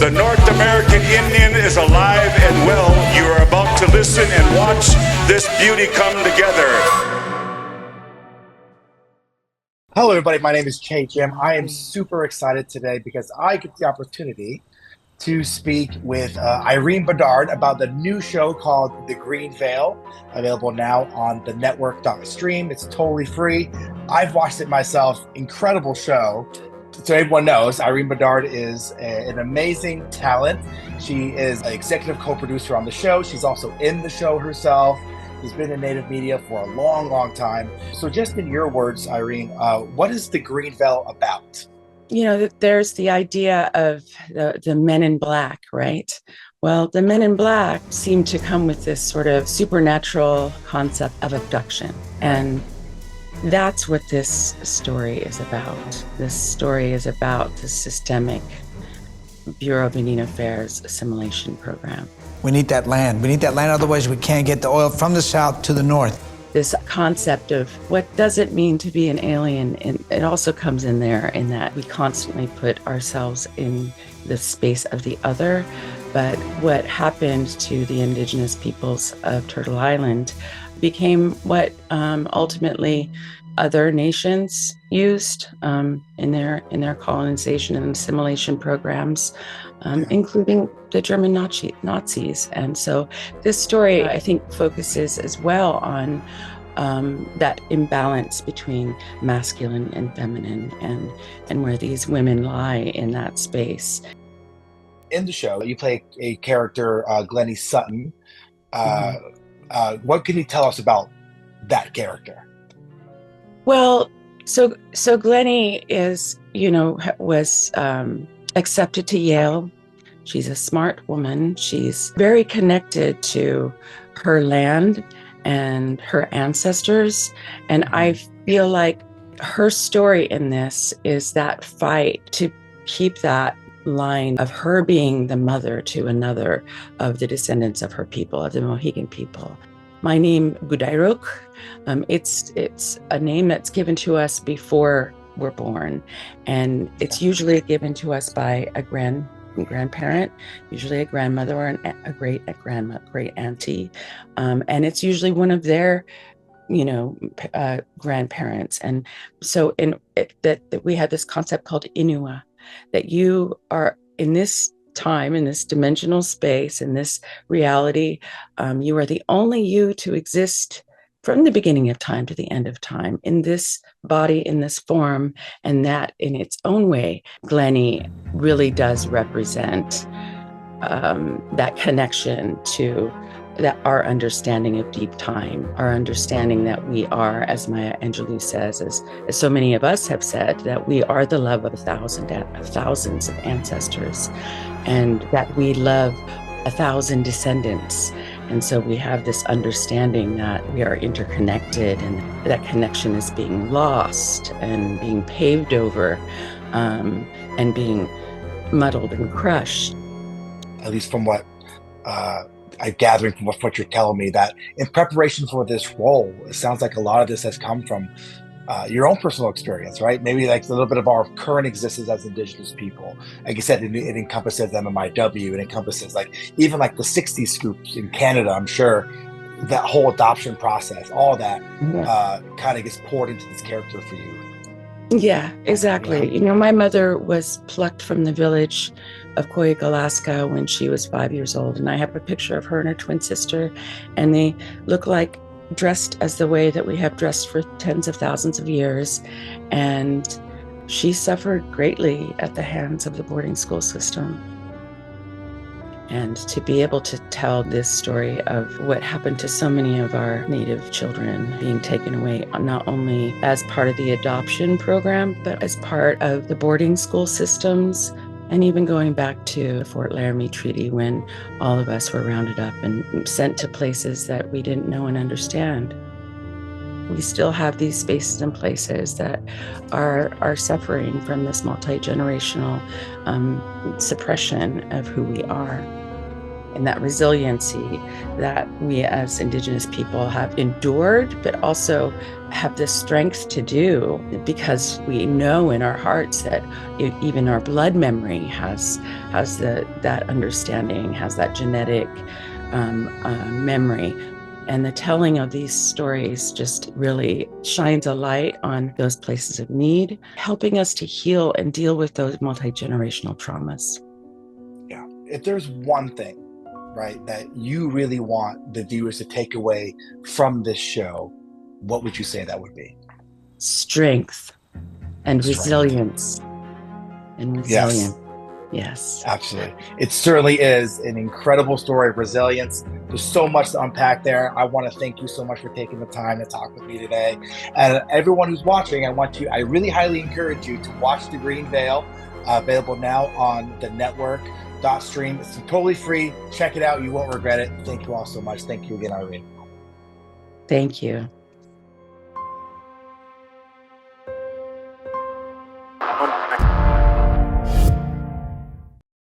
The North American Indian is alive and well. You are about to listen and watch this beauty come together. Hello, everybody. My name is Che Jim. I am super excited today because I get the opportunity to speak with Irene Bedard about the new show called The Green Veil, available now on the network.stream. It's totally free. I've watched it myself. Incredible show. So everyone knows, Irene Bedard is an amazing talent. She is an executive co-producer on the show. She's also in the show herself. She's been in Native media for a long, long time. So just in your words, Irene, what is The Green Veil about? You know, there's the idea of the men in black, right? Well, the men in black seem to come with this sort of supernatural concept of abduction. And that's what this story is about. This story is about the systemic Bureau of Indian Affairs assimilation program. We need that land. We need that land, otherwise we can't get the oil from the south to the north. This concept of what does it mean to be an alien, and it also comes in there in that we constantly put ourselves in the space of the other. But what happened to the Indigenous peoples of Turtle Island became what ultimately other nations used in their colonization and assimilation programs, including the German Nazis. And so this story, I think, focuses as well on that imbalance between masculine and feminine, and where these women lie in that space. In the show, you play a character, Glennie Sutton. What can you tell us about that character? Well, so Glennie was accepted to Yale. She's a smart woman. She's very connected to her land and her ancestors. And I feel like her story in this is that fight to keep that line of her being the mother to another of the descendants of her people, of the Mohegan people. My name, Gudairuk, it's a name that's given to us before we're born. And it's usually given to us by a grandparent, usually a grandmother or a great auntie. And it's usually one of their, grandparents. And so that we have this concept called Inua, that you are in this time, in this dimensional space, in this reality, you are the only you to exist from the beginning of time to the end of time, in this body, in this form. And that in its own way, Glennie really does represent that connection to our understanding of deep time, our understanding that we are, as Maya Angelou says, as so many of us have said, that we are the love of thousands of ancestors, and that we love 1,000 descendants. And so we have this understanding that we are interconnected, and that connection is being lost and being paved over and being muddled and crushed. At least from what I'm gathering from what you're telling me, that in preparation for this role, it sounds like a lot of this has come from your own personal experience, right? Maybe like a little bit of our current existence as Indigenous people. Like you said, it encompasses MMIW, it encompasses even the 60s scoops in Canada. I'm sure that whole adoption process, all that kind of gets poured into this character for you. Yeah, exactly. Yeah. My mother was plucked from the village of Koyuk, Alaska when she was 5 years old. And I have a picture of her and her twin sister, and they look like dressed as the way that we have dressed for tens of thousands of years. And she suffered greatly at the hands of the boarding school system. And to be able to tell this story of what happened to so many of our Native children being taken away, not only as part of the adoption program, but as part of the boarding school systems, and even going back to the Fort Laramie Treaty, when all of us were rounded up and sent to places that we didn't know and understand. We still have these spaces and places that are suffering from this multi-generational suppression of who we are. and that resiliency that we as Indigenous people have endured, but also have the strength to do, because we know in our hearts that even our blood memory has that understanding, has that genetic memory. And the telling of these stories just really shines a light on those places of need, helping us to heal and deal with those multi-generational traumas. Yeah. If there's one thing, right, that you really want the viewers to take away from this show, what would you say that would be? Strength and Strength. resilience. And resilience. Yes. Yes. Absolutely. It certainly is an incredible story of resilience. There's so much to unpack there. I want to thank you so much for taking the time to talk with me today. And everyone who's watching, I really highly encourage you to watch The Green Veil, available now on the network.stream. It's totally free. Check it out. You won't regret it. Thank you all so much. Thank you again, Irene. Thank you.